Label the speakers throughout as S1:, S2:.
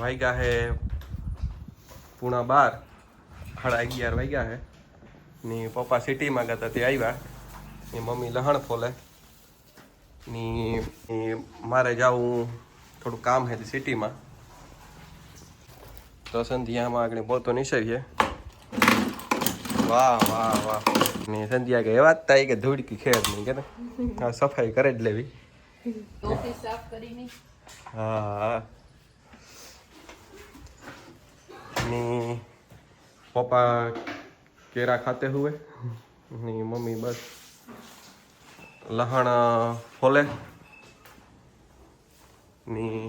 S1: વાગ્યા હે 12:30 11:30 વાગ્યા હે ની પપ્પા સિટીમાં ગયા હતા તે આવ્યા ની મમ્મી લહણ ફોલે ની મારે જાવું થોડું કામ હે સિટીમાં તો સંધ્યામાં આગળ પોતો નિસરીએ વાહ વાહ વાહ ને સંધ્યા કે એવા જ થાય કે ધૂળકી ખેર નહીં કે હા સફાઈ કરે જ લેવી
S2: ઓફિસ સાફ કરીને
S1: હા ની પપ્પા કેરા ખાતે હુए ની મમ્મી બસ લહણ ફોલે ની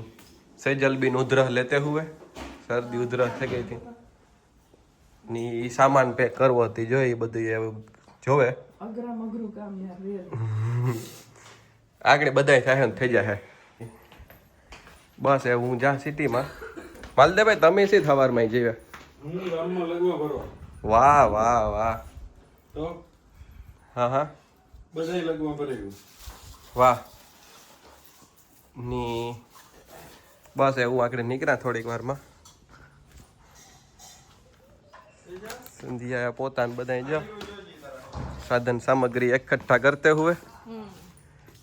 S1: सेजल बिन उधरह लेते हुए सर्दी उधरह થઈ ગઈ હતી ની સામાન પેક કરવો હતી જો એ બધું જોવે
S2: અઘરું કામ યાર
S1: આગળ બધાય થાય થઈ જાય બસ એ હું જ્યાં સિટીમાં માલદેભાઈ તમે શી સવારમાં જીવે
S3: હું ગામમાં લગવા ભરવા
S1: વાહ વાહ વાહ
S3: તો
S1: હા હા
S3: બધાય લગવા ભરે ગયું
S1: વાહ ની બસ એવું આગળ નીકળ્યા થોડીક વારમાં संध्या પોતાને બધાય જો સાધન સામગ્રી એકઠા કરતે हुए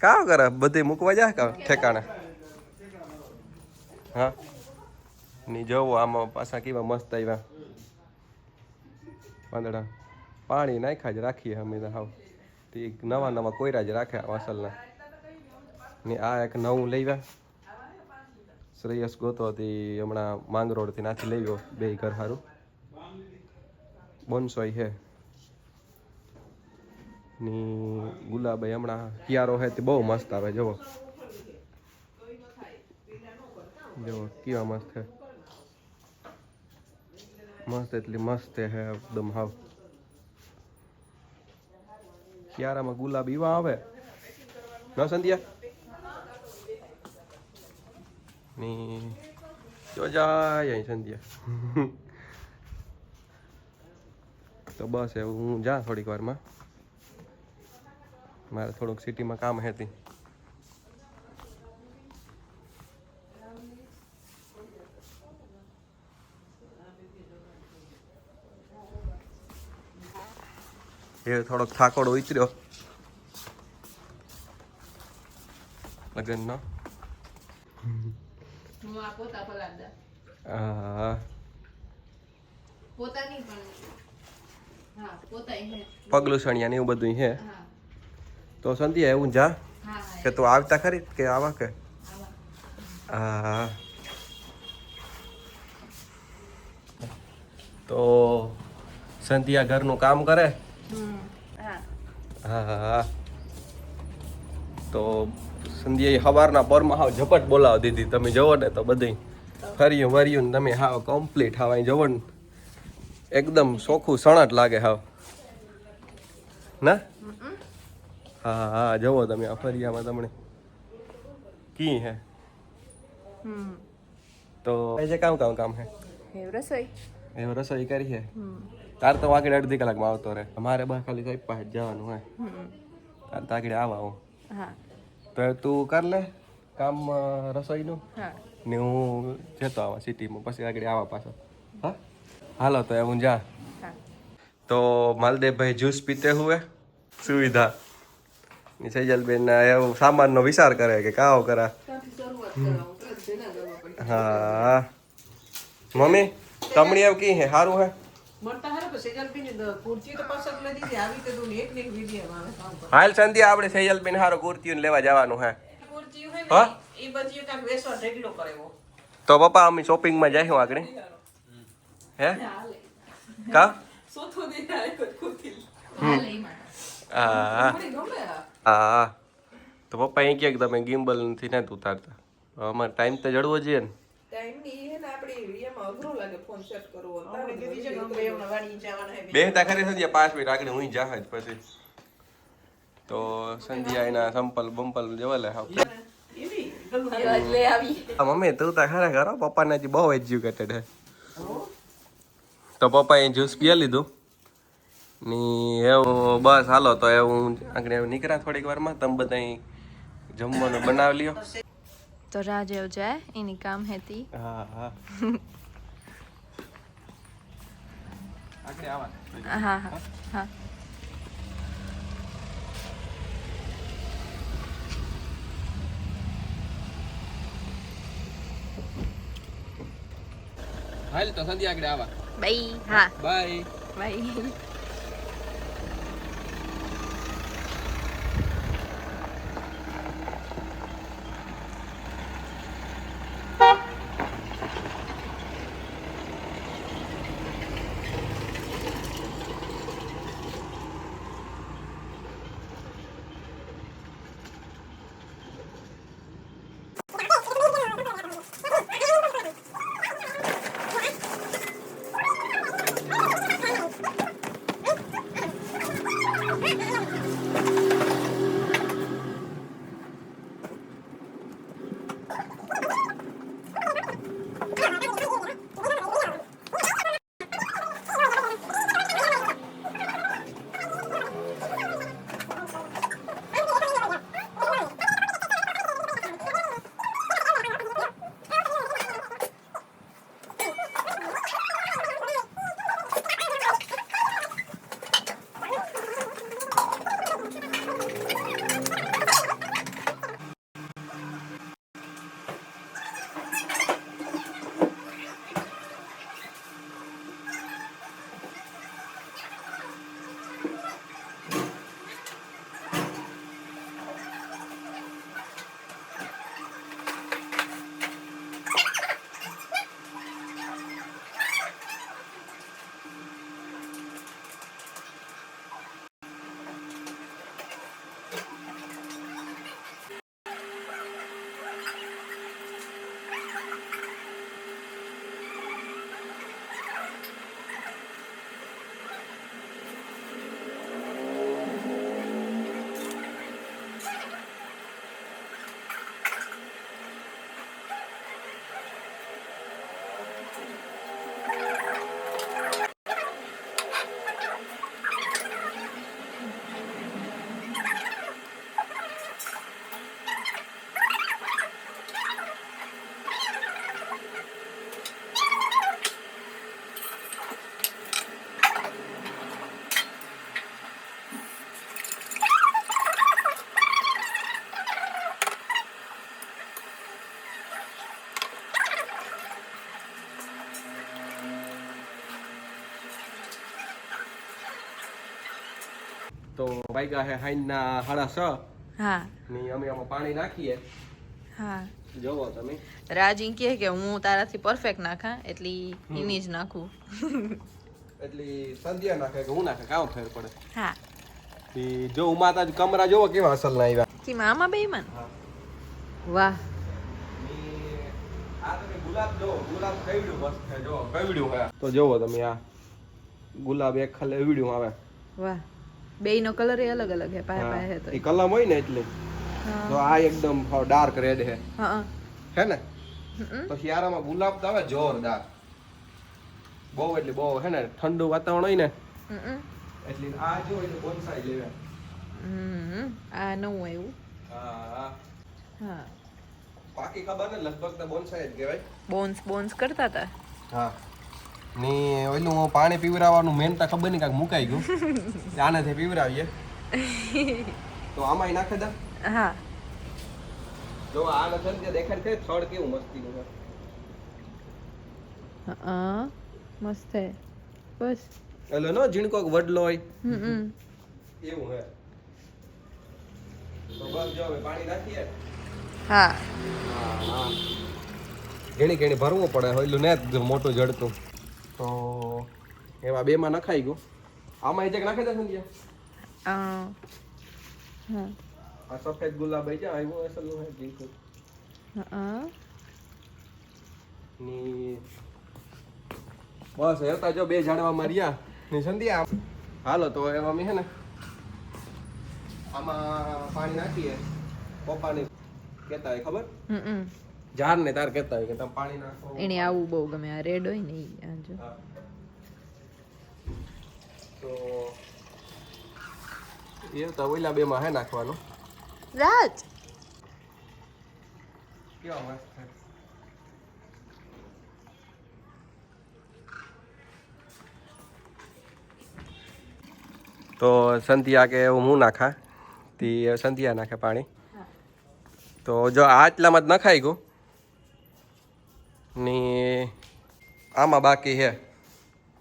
S1: કાવ કરે બધી મૂકવા જાય કા ઠેકાણે હા ની જોવો આમાં પાછા કેવા મસ્ત આવ્યા પાંદડા પાણી નાખ્યા જ રાખીએ અમે તો હાવ તે નવા નવા કોયરા જ રાખ્યા વાસલના ને આ એક નવું લઈવા શ્રેયસ ગોતો હતી હમણાં માંગરોળથી નાથી લઈ ગયો બે ઘર સારું બોનસોઈ હે ની ગુલાબાઈ હમણાં કિયારો હે તે બહુ મસ્ત આવે જુઓ જુઓ કેવા મસ્ત હે મસ્ત એટલી મસ્ત હે એકદમ હાવ કિયારામાં ગુલાબ એવા આવે ન સંધ્યા ની જો જાય અહીં સંધ્યા તો બસ એવું હું જા થોડીક વારમાં મારે થોડુંક સિટીમાં કામ હતી એ થોડોક થાકોડો ઉતર્યો લગનનો
S2: હું આ પોતા પલાદા
S1: હા
S2: પોતાની પણ હા પોતાય હે
S1: પગલું સણિયા ને એવું બધું હે
S2: હા
S1: તો સંધ્યા એવું જા
S2: હા
S1: કે તું આવતા ખરી કે આવા કે
S2: આવા
S1: હા તો સંધ્યા ઘરનું કામ કરે
S2: હા
S1: હા હા તો સંધ્યાએ સવારના પરમાં હાવ ઝપટ બોલાવી દીધી તમે જવો ને તો બધી ફર્યું વર્યું ને તમે હાવ કમ્પ્લીટ હાવ અહીં જવો ને એકદમ ચોખ્ખું સણટ લાગે હાવ ના હા હા જવો તમે આ ફરિયામાં તમને કી હે તો જે કામ હે
S2: રસોઈ
S1: એવો રસોઈ કરી છે તાર તો આગળ અડધી કલાકમાં આવતો રહે અમારે બસ ખાલી સાહેબ પાસે જવાનું હોય તાર તો આગળ આવા હું
S2: હા
S1: તો તું કર લે કામ રસોઈનું
S2: હા
S1: ને હું જતો આવા સિટીમાં પછી આગળ આવા પાછો હા હાલો તો હું જા
S2: હા
S1: તો માલદેવભાઈ જ્યુસ પીતે હુએ સુવિધા ની સેજલબેન એવું સામાનનો વિચાર કરે કે કાવો કરા હા મમ્મી તમણી એવું કી હે સારું હે
S4: મળતા હારે પછી સેજલ પીને કુર્તી તો પસંદ લઈ દીધી આવી તો તું એક ને એક વિડિયો માં કામ કર
S1: હાલ સંધ્યા આપણે સેજલબેન હારો કુર્તીઓ લેવા જવાનું હે
S4: કુર્તી હોય
S1: હા
S4: ને એ બધી કાક વેસવા ઢગલો કરેવો
S1: તો પપ્પા અમે શોપિંગમાં જઈશું આગળ હે કા
S4: સોથો દે આ કુર્તી
S1: હા
S4: મને ગમે
S1: હા તો પપ્પા એ કહે કે તમે ગિમ્બલ થી નથી ઉતારતા અમારે ટાઈમ તો જડવો જોઈએ ને
S4: ટાઈમ ની હે ને આપડી એમાં અઘરો લાગે ફોન સેટ કરવો તારે કીધી છે ગમે એવના વાડી જવાના હે
S1: બેહતા ખરી સંધ્યા 5 મિનિટ આગળ હું જાહ જ પછી તો સંધ્યા એના સંપલ બંપલ જેવા લે હા
S4: એવી ગલું
S2: લઈ આવી
S1: મમ્મી તું તો ખરેખર પપ્પાને હજી બહુ એજ્યુકેટેડ હે તો પપ્પાએ જ્યુસ પી લીધું ની એવું બસ હાલો તો એવું આગળ નીકળ્યા થોડીક વારમાં તમે બધા જમવાનું બનાવી લ્યો
S2: તો રાજીવ જાય એની કામ હેતી
S1: હા હા આગળ આવા
S2: હા હા હા
S1: હાલ તો સંધ્યા આગળ આવા
S2: બાય હા
S1: બાય
S2: બાય
S1: તો વાગ્યા હે હાઈના 6:30
S2: હા
S1: ની અમે આમાં પાણી નાખીએ
S2: હા
S1: જોવો તમે
S2: રાજી કહે કે હું તારાથી પરફેક્ટ નાખા એટલી એની જ નાખું
S1: એટલી સંધ્યા નાખે કે હું નાખે કામ ફેર પડે
S2: હા
S1: ઈ જો ઉમાતા જ કમરા જોવો કેવા અસલ ના આવ્યા
S2: કી મામા બેઈમાન
S1: હા
S2: વાહ
S1: ઈ આ તમે ગુલાબ જો ગુલાબ કઈડ્યું મસ્ત છે જો કઈડ્યું હે તો જોવો તમે આ ગુલાબ એક ખાલે એવડ્યું આવે
S2: વાહ બેયનો કલર એ અલગ અલગ હે પાહે પાહે હે તો
S1: ઈ કલમ હોય ને એટલે તો આ એકદમ ડાર્ક રેડ હે
S2: હા
S1: હે ને તો શિયાળામાં ગુલાબ તો આવે જોરદાર બહુ એટલે બહુ હે ને ઠંડુ વાતાવરણ હોય ને એટલે આ જો એટલે બોનસાઈ લેવે
S2: આ નવું આવ્યું
S1: હા
S2: હા
S1: બાકી ખબર ને લગભગ તો બોનસાઈ જ કહેવાય
S2: બોન્સ બોન્સ કરતા હતા
S1: હા ની ઓલું પાણી પીવરાવવાનું મેન તો ખબર નહીં કાંઈક મુકાઈ ગયું આનાથી પીવરાવીએ તો આમાંય નાખે દા
S2: હા
S1: જો આ નથી જે દેખાય છે થડ કેવું મસ્તીનું છે
S2: હા મસ્ત હે બસ
S1: એટલે નો ઝીણકો વડલો હોય એવું હે તો બસ જો હવે પાણી નાખીએ
S2: હા
S1: હા ઘણી ઘણી ભરવું પડે ઓલું ને જ મોટું જડતું તો એવા બેમાં નખાઈ ગયું આમાં એક નાખી દે સંજ્યા
S2: હા
S1: આ સફેદ ગુલાબ છે આવ્યો અસલનું હે ઝીણકો
S2: હા
S1: ની બસ હેતા જો બે ઝાડવામાં રહ્યા ની સંધ્યા હાલો તો એમાં અમે હે ને આમાં પાણી નાખીએ પપ્પાને કહેતા હોય ખબર ઝાડ ને તાર કહેતા હોય કે તમે પાણી નાખો
S2: એને આવું બહુ ગમે આ રેડ હોય ને ઈ આ જો
S1: હા. તો એ તો ઓલા બેમાં હે નાખવાનું
S2: રાજ
S1: કેવા મસ્ત છે. તો સંધ્યા કે હું નાખા તી સંધ્યા નાખે પાણી. તો જો આટલામાં જ નખાઈ ગયું ની આમાં બાકી હે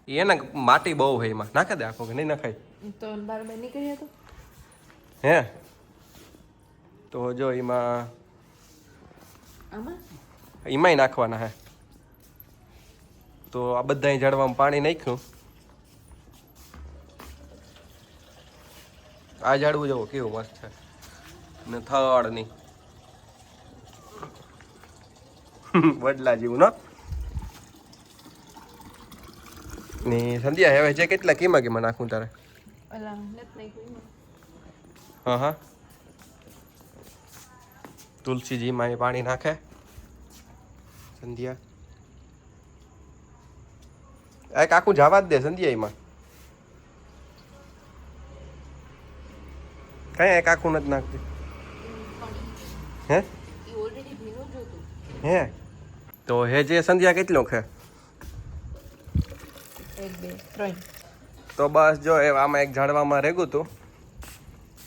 S1: એને માટી બહુ હે એમાં નાખે દે આખો કે નહીં નખાય
S2: તો બાર નીકળીએ તો
S1: હે. તો જો એમાં
S2: આમાં
S1: એમાંય નાખવાના હે. તો આ બધા ઝાડવામાં પાણી નાખ્યું. આ ઝાડવું જવો કેવું મસ્ત છે ને થડ ની વડલા જેવું ન ની સંધ્યા હવે છે કેટલા કેમાં નાખું તારે?
S2: ઓલા નત નાખ્યું
S1: હા હા તુલસીજીમાં એ પાણી નાખે સંધ્યા. એક આખું જવા જ દે સંધ્યા એમાં કઈ એક આખું નથી નાખતી હે
S2: ઓલરેડી ભીનું જ હતું.
S1: હે. તો હે જે સંધ્યા કેટલો ખે?
S2: 1 2 3
S1: તો બસ જો એ આમાં એક ઝાડવામાં રેગું હતું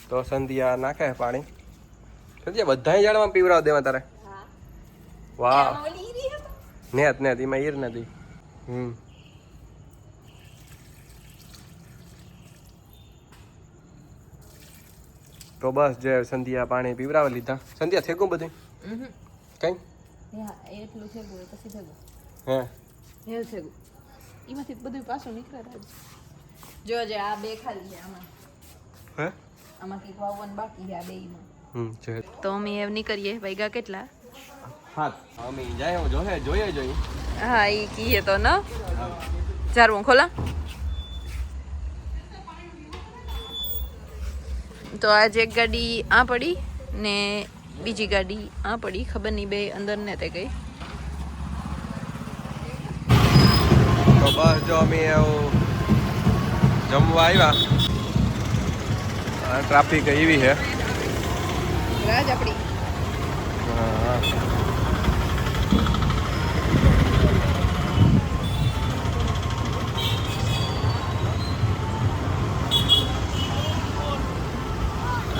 S1: તો સંધ્યા નાખે પાણી. સંધ્યા બધાય ઝાડમાં પીવરાવ દેવા તારે?
S2: હા.
S1: વાહ
S2: ઓલી ઈરી હતો.
S1: નેત એમાં ઈર નથી. તો બસ જે સંધ્યા પાણી પીવરાવી લીધા. સંધ્યા થેગું બધું કઈ
S2: હા એટલું છે ગો પછી થયું
S1: હે
S2: હેલ છે ગો એમાંથી બધું પાછું નીકળે જ. જો જે આ બે ખાલી છે આમાં
S1: હે
S2: આમાંથી વાવવાનું બાકી છે આ બેયમાં.
S1: છે
S2: તો અમે એમ નીકળીએ વાગ્યા કેટલા?
S1: હાથ અમે જાય જોઈએ
S2: હા એ કીએ તો ન ચારવું ખોલા. તો આજ એક ગાડી આ પડી ને બીજી ગાડી આ પડી ખબર નહીં બે અંદર ને તે ગઈ.
S1: તો બસ જો અમે જમવા આવ્યા. ટ્રાફિક એવી છે
S2: રાજ આપડી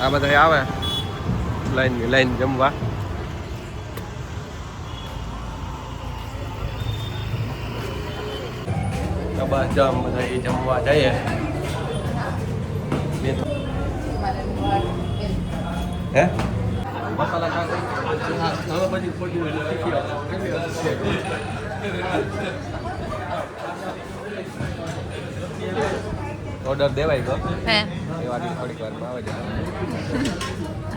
S1: આ બધા આવે લાઈન જમવા. તો બસ જો અમે બધા જમવા જઈએ. હે મસાલા હવે પછી ખોટું ઓર્ડર દેવાય ગયો
S2: હે
S1: એ વાળી થોડીક વારમાં આવે છે.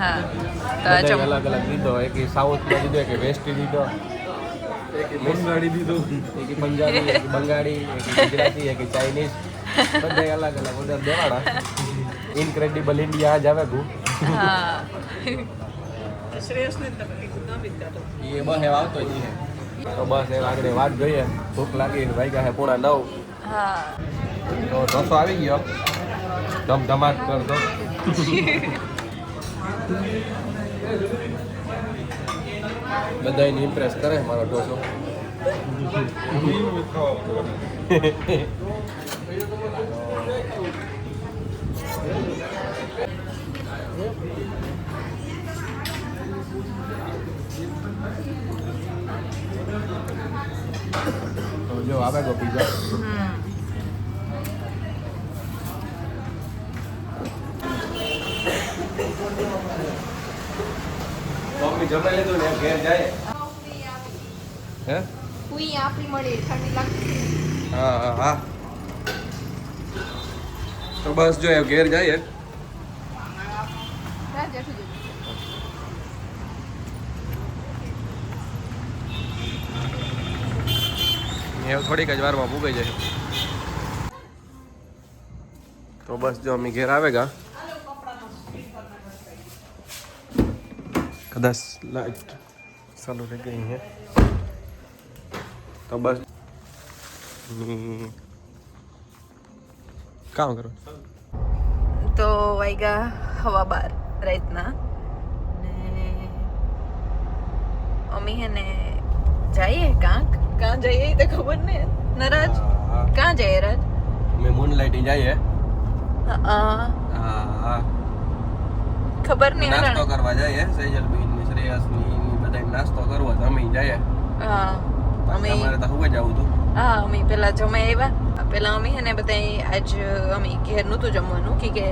S2: હા તો
S1: બધાય અલગ અલગ દીધો. એક સાઉથમાં દીધો, એક વેસ્ટી દીધો,
S3: એક બંગાળી દીધું,
S1: એક પંજાબી, એક બંગાળી, એક ગુજરાતી, એક ચાઇનીઝ. બધાય અલગ અલગ ઓર્ડર દેવાડા. ઇનક્રેડિબલ ઇન્ડિયા આજ આવે ગયું.
S2: હા
S4: શ્રેયસને તમે કીધું ના બી કાઢો.
S1: એ બસ એ આવતો જ છે. તો બસ એ આગળ વાત જોઈએ. ભૂખ લાગી વાગ્યા છે 8:30.
S2: હા
S1: તો ઢોસો આવી ગયો. ધમધમાટ કરતો. બધાને ઇમ્પ્રેસ કરે મારો ઢોસો. તો જો આવે ગયો પીઝા. મમ્મી જમાઈ લીધું ને ઘેર જાય. હે
S2: કોઈ આપણી મળી ઠંડી લાગતી.
S1: હા હા હા. તો બસ જો એ ઘેર જાય.
S2: રાજ આઠી જજો.
S1: એ થોડીક જ વારમાં ભૂગાઈ જાય. તો બસ જો અમે ઘેર આવે ગા. કદાચ લાઈટ ચાલુ થઈ ગઈ છે. તો બસ કામ કરો.
S2: તો વાગ્યા 12:15 રાતના ને અમે હે ને જઈએ કાં જઈએ એ તો ખબર ને નરાજ
S1: હા.
S2: કાં જઈએ રાજ
S1: અમે મૂનલાઇટ જઈએ
S2: હા
S1: હા
S2: ખબર નહીં
S1: નાસ્તો
S2: હરણ
S1: કરવા જઈએ સેજલ બેન ને શ્રેયસ ની બધા નાસ્તો કરવો તો અમે જઈએ
S2: હા અમે
S1: અમારે તો હવે જ આવું હતું
S2: હા અમે પેલા જમે આવ્યા પેલા અમે હે ને બધા આજ અમે ઘેર નહોતું જમવાનું કે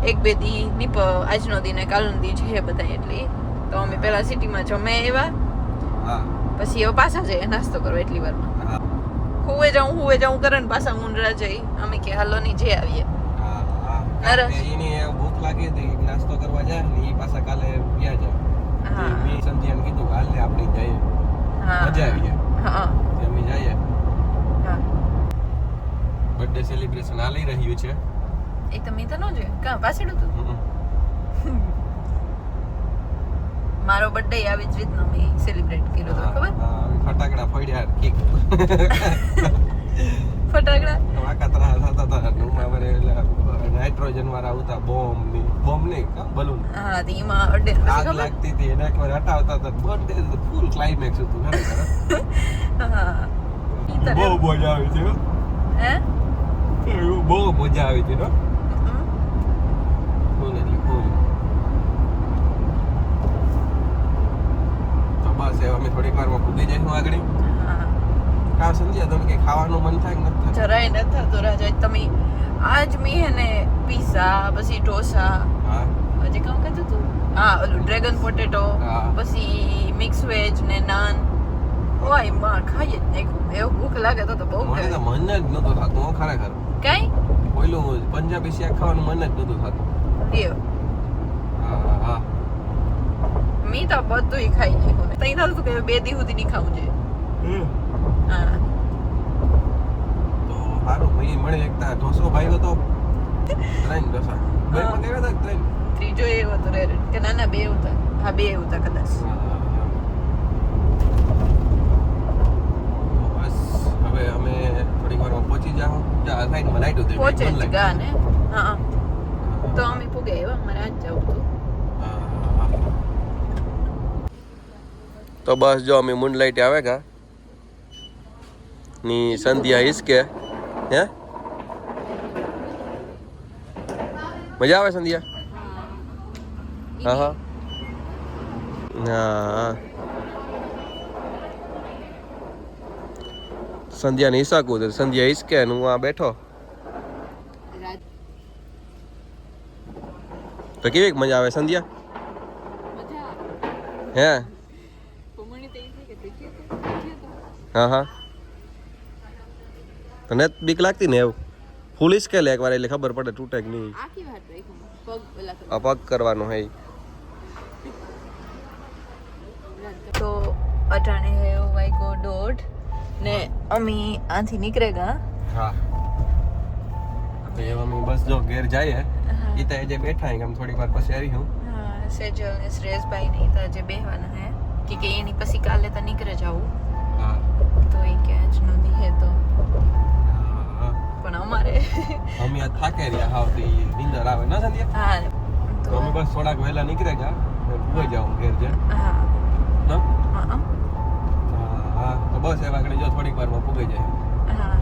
S2: એક બે દી ની આજનો દી ને કાલનો દી છે બધા એટલે તો અમે પેલા સિટીમાં જમે આવ્યા
S1: હા
S2: પછી હવે પાછા જઈએ નાસ્તો કરવા એટલી વારમાં
S1: હા
S2: હુવે જાઉં કરે ને પાછા મુંડરા જઈ અમે કે હાલો ની જે આવીએ
S1: હા
S2: નરસ.
S1: એની ભૂખ લાગી હતી નાસ્તો કરવા જાય ને એ પાછા કાલે ગયા જાય
S2: હા.
S1: મેં સંધ્યાને કીધું કે હાલ આપણે જઈએ
S2: હા
S1: મજા આવી જાય
S2: હા
S1: અમે જઈએ
S2: હા
S1: બર્થડે સેલિબ્રેશન હાલી રહ્યું છે
S2: એ તો મેં તો ન જોયું કાં પાછળ હતું મારો બર્થડે આવી જ રીતનો મેં સેલિબ્રેટ કર્યો હતો ખબર
S1: ફટાકડા ફોડ્યા કેક
S2: ફટાકડા
S1: આખા ત્રાસ થતા હતા રૂમમાં વરે નાઇટ્રોજન વાળા આવતા બોમ્બ નહીં બલૂન
S2: હા તો એમાં અડે
S1: આગ
S2: ખબર
S1: લાગતી હતી એને એકવાર હટાવતા હતા બર્થડે ફૂલ ક્લાઇમેક્સ હતું ખરેખર
S2: હા ઈ તો
S1: બહુ મજા આવી હતી હો.
S2: હે
S1: બહુ મજા આવી હતી ફૂલ એટલે ફૂલ તો બસ એ અમે થોડીક વારમાં પૂગી જઈશું આગળ
S2: હા
S1: કા સંધ્યા તમને કઈ ખાવાનું મન થાય કે નથી
S2: જરાય ન થતું રાજા તમે આજ મેં હે ને પીઝા પછી ઢોસા
S1: હા
S2: હજી કામ કરતું હતું હા ઓલું ડ્રેગન પોટેટો
S1: હા.
S2: પછી મિક્સ વેજ ને નાન ઓય માં ખાઈ જ નાખ્યું એવું ભૂખ લાગે તો બહુ
S1: મને તો મન જ નતું થતું હો ખરેખર
S2: કઈ
S1: ઓલું પંજાબી શાક ખાવાનું મન જ નતું થતું
S2: લ્યો
S1: હા હા
S2: મેં તો બધું ખાઈ નાખ્યું તઈ થતું કે 2 દી સુધી નહીં ખાવું જોઈએ હા
S1: તો સારું ભાઈ મળે એકતા ઢોસો ભાઈ હતો 3 ઢોસા બે
S2: હા.
S1: મને આવ્યા હતા 3
S2: ત્રીજો એવો હતો રે કે ના 2 હતા હા 2 હતા કદાચ
S1: બસ હવે અમે થોડીક વારમાં પહોંચી જાઉં જ્યાં સાઈડમાં લાઈટ હતી
S2: પહોંચે જ ગા ને હા તો અમે પૂગે એવા મારે આજ જવું હતું
S1: તો બસ જો અમે મૂનલાઇટ આવે કા ની સંધ્યા હિસકે હે મજા આવે સંધ્યા હા હા હા સંધ્યા ને હિસાકું તો સંધ્યા હિસકે ને હું આ બેઠો તો કેવી મજા આવે સંધ્યા હે હા હા તને બીક લાગતી ને એવું ફૂલ હિસકે લે એકવાર એટલે ખબર પડે તૂટે કે નહીં
S2: આખી વાત રાખું પગ પેલા
S1: આ પગ કરવાનું હે
S2: તો અટાણે હે વાઈકો 1:30 ને અમે આથી નીકળે ગા
S1: હા તો એવા અમે બસ જો ઘેર જઈએ
S2: હા.
S1: ઈ તો જે બેઠા હે આમ થોડીક વાર પછી આવી હું
S2: હા સેજલ ને શ્રેયસભાઈ ને તો જે બેહવાના હે કે એની પછી કાલે તો નીકળે જાવું
S1: હા
S2: તો એ કે આજ નદી હે તો
S1: હા
S2: પણ અમારે
S1: અમે આ થાકે રહ્યા હાવ તો ઈ નીંદર આવે ના સંધ્યા
S2: હા
S1: તો
S2: તો
S1: અમે બસ થોડાક વહેલા નીકળે જા ભૂઈ જાઉં ઘેર જે
S2: હા
S1: no?
S2: હા
S1: હા તો બસ એવા આગળ જો થોડીક વારમાં પૂગી જાય
S2: હા